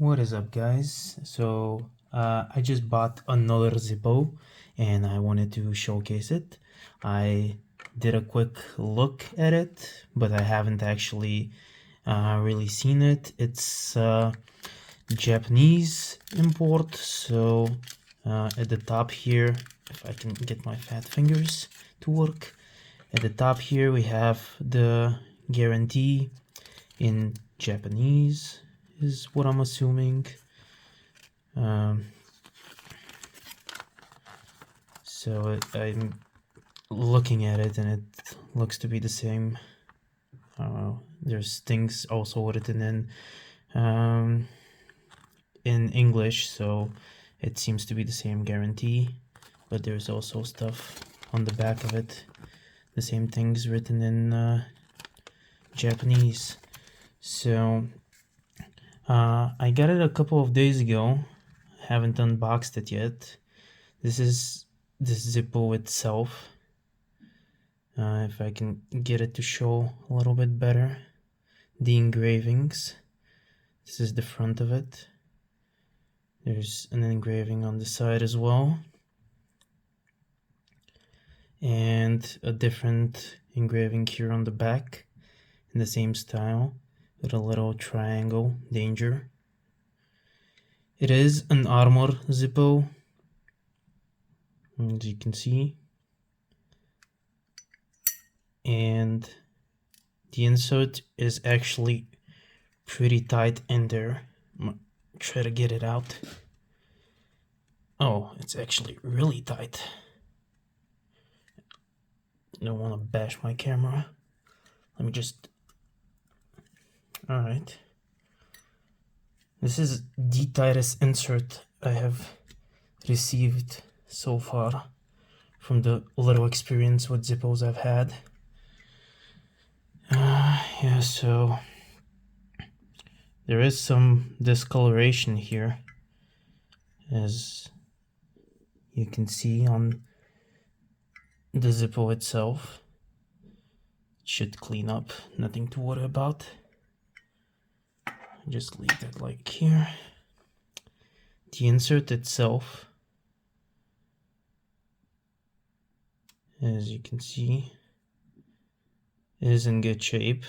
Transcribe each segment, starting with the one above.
What is up, guys? So I just bought another Zippo and I wanted to showcase it. I did a quick look at it, but I haven't actually really seen it. It's Japanese import, so at the top here, if I can get my fat fingers to work, at the top here we have the guarantee in Japanese, is what I'm assuming. So I'm looking at it and it looks to be the same. There's things also written in English, so it seems to be the same guarantee, but there's also stuff on the back of it, the same things written in Japanese. So I got it a couple of days ago, haven't unboxed it yet. This is the Zippo itself. If I can get it to show a little bit better, the engravings. This is the front of it. There's an engraving on the side as well, and a different engraving here on the back in the same style with a little triangle, danger. It is an Armor Zippo, as you can see, and the insert is actually pretty tight in there. I'm gonna try to get it out. Oh, it's actually really tight. I don't want to bash my camera. Let me just... Alright. This is the tightest insert I have received so far from the little experience with Zippos I've had. Yeah, so there is some discoloration here, as you can see on the Zippo itself. It should clean up, nothing to worry about. Just leave that like here. The insert itself, as you can see, is in good shape.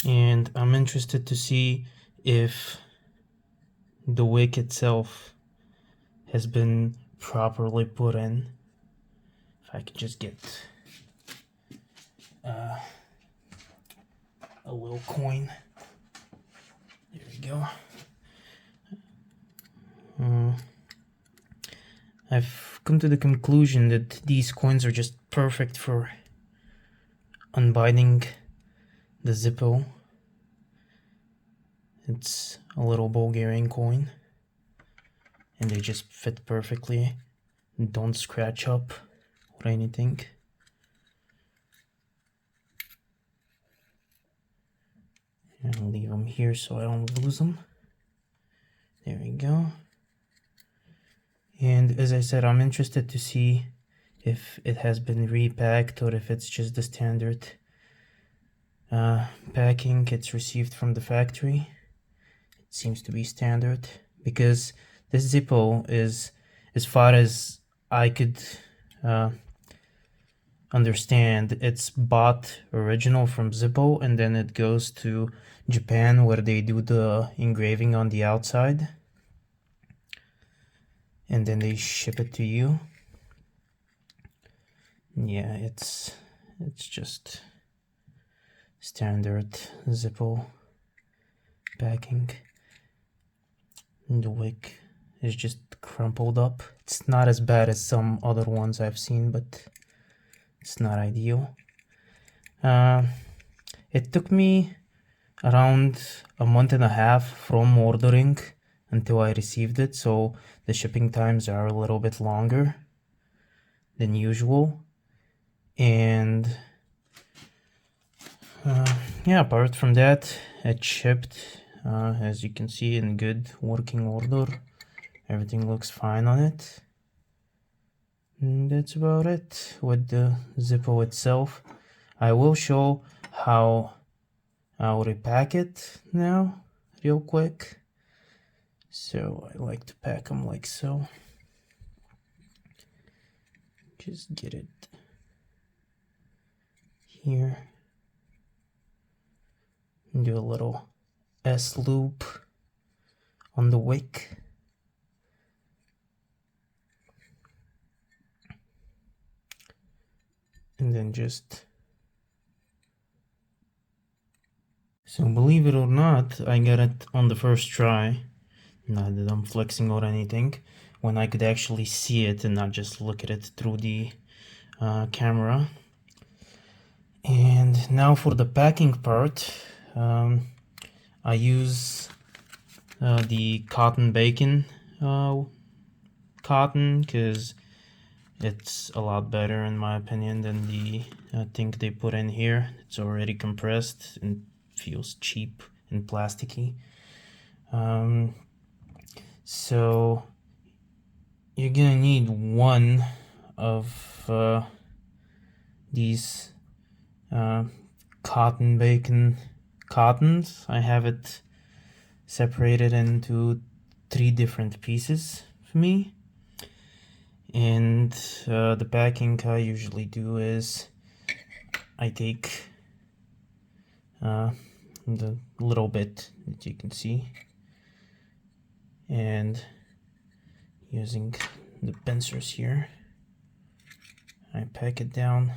And I'm interested to see if the wick itself has been properly put in. If I could just get a little coin. There we go. I've come to the conclusion that these coins are just perfect for unbinding the Zippo. It's a little Bulgarian coin, and they just fit perfectly, don't scratch up or anything. And I'll leave them here so I don't lose them. There we go. And as I said, I'm interested to see if it has been repacked or if it's just the standard packing it's received from the factory. It seems to be standard, because this Zippo is, as far as I could understand, it's bought original from Zippo and then it goes to Japan where they do the engraving on the outside and then they ship it to you. Yeah, it's just standard Zippo packing. The wick is just crumpled up. It's not as bad as some other ones I've seen, but it's not ideal. It took me around a month and a half from ordering until I received it, so the shipping times are a little bit longer than usual. And yeah, apart from that, it shipped, as you can see, in good working order. Everything looks fine on it. And that's about it with the Zippo itself. I will show how I'll repack it now real quick. So I like to pack them like so. Just get it here and do a little S loop on the wick. And then just, so believe it or not, I got it on the first try. Not that I'm flexing or anything, when I could actually see it and not just look at it through the camera. And now for the packing part, I use the cotton bacon cotton, because it's a lot better in my opinion than the thing they put in here. It's already compressed and feels cheap and plasticky. So you're gonna need one of these cotton bacon cottons. I have it separated into 3 different pieces for me. And the packing I usually do is I take the little bit that you can see, and using the pincers here, I pack it down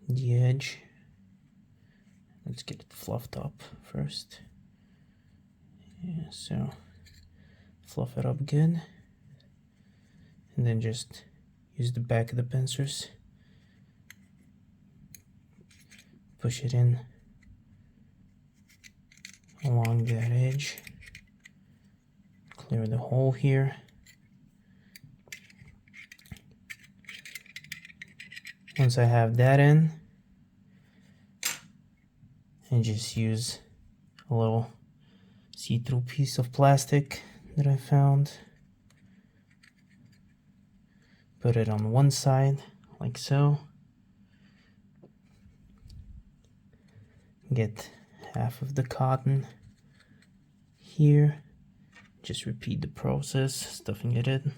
the edge. Let's get it fluffed up first. Yeah, so fluff it up good, and then just use the back of the pincers, push it in along that edge, clear the hole here. Once I have that in, and just use a little see-through piece of plastic that I found, put it on one side like so, get half of the cotton here, just repeat the process, stuffing it in.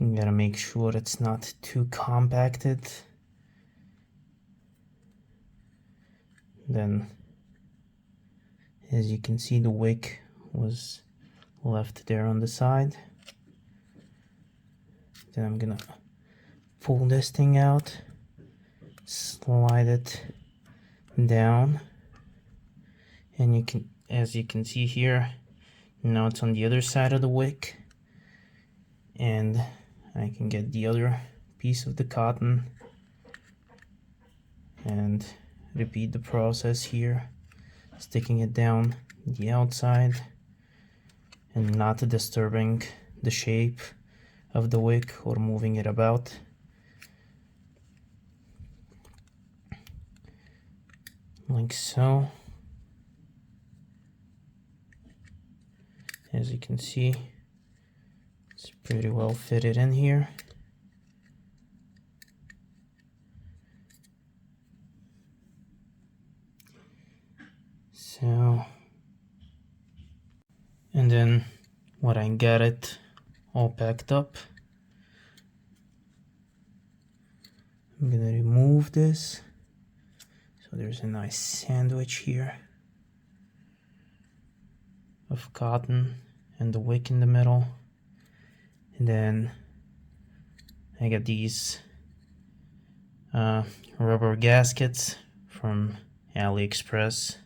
You gotta make sure it's not too compacted. Then, as you can see, the wick was left there on the side. Then I'm gonna pull this thing out, slide it down, and you can, as you can see here, now it's on the other side of the wick, and I can get the other piece of the cotton and repeat the process here, sticking it down the outside and not disturbing the shape of the wick or moving it about. Like so. As you can see, it's pretty well fitted in here. So, and then when I got it all packed up, I'm gonna remove this. So there's a nice sandwich here of cotton and the wick in the middle. And then I got these rubber gaskets from AliExpress.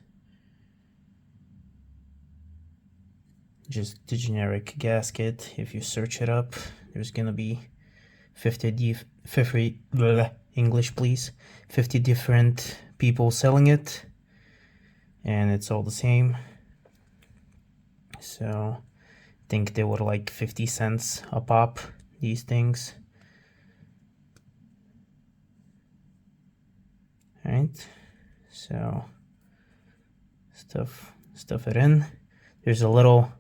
Just the generic gasket. If you search it up, there's gonna be 50 English please, 50 different people selling it, and it's all the same. So I think they were like 50 cents a pop, these things. Alright, so stuff it in. There's a little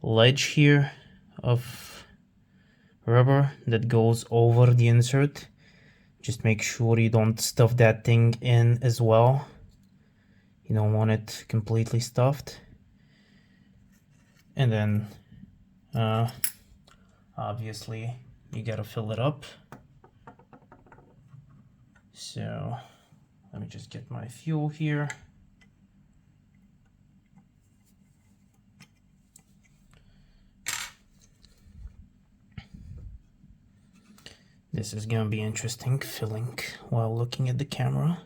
ledge here of rubber that goes over the insert. Just make sure you don't stuff that thing in as well. You don't want it completely stuffed. And then obviously you gotta fill it up. So let me just get my fuel here. This is gonna be interesting, filling while looking at the camera.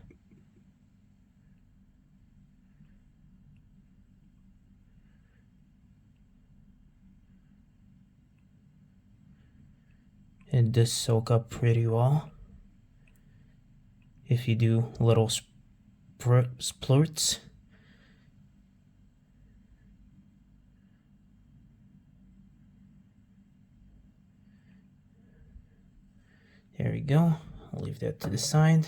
It does soak up pretty well if you do little splurts. There we go. I'll leave that to the side.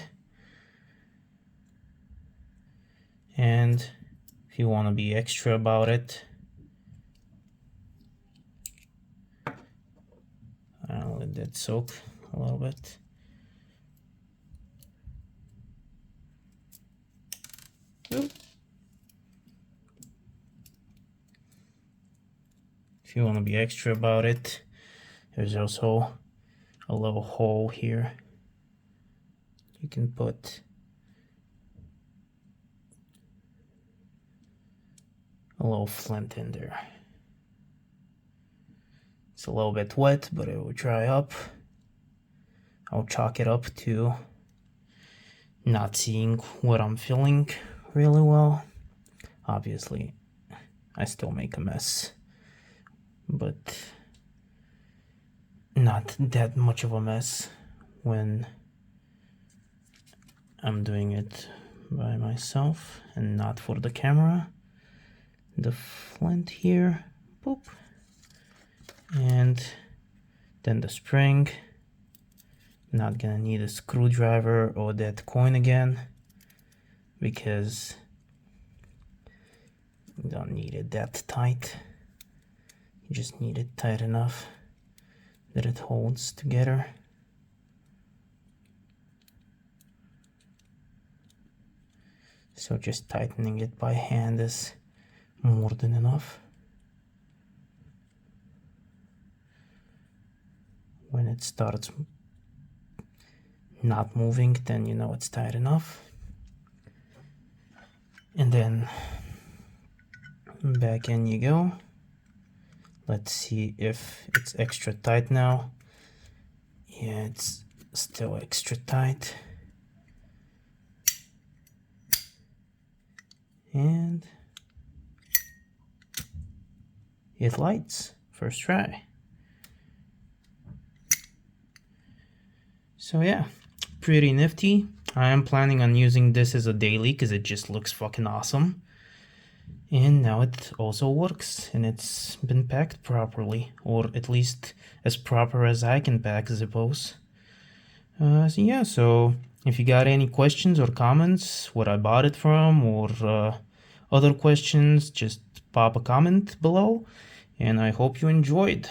And if you want to be extra about it, I'll let that soak a little bit. Oop. If you want to be extra about it, there's also a little hole here. You can put a little flint in there. It's a little bit wet, but it will dry up. I'll chalk it up to not seeing what I'm filling really well. Obviously, I still make a mess, but not that much of a mess when I'm doing it by myself and not for the camera. The flint here, boop, and then the spring. Not gonna need a screwdriver or that coin again because you don't need it that tight. You just need it tight enough that it holds together. So just tightening it by hand is more than enough. When it starts not moving, then you know it's tight enough. And then back in you go. Let's see if it's extra tight now. Yeah, it's still extra tight. And it lights, first try. So yeah, pretty nifty. I am planning on using this as a daily because it just looks fucking awesome. And now it also works, and it's been packed properly, or at least as proper as I can pack Zippos. So yeah, so if you got any questions or comments, where I bought it from, or other questions, just pop a comment below, and I hope you enjoyed.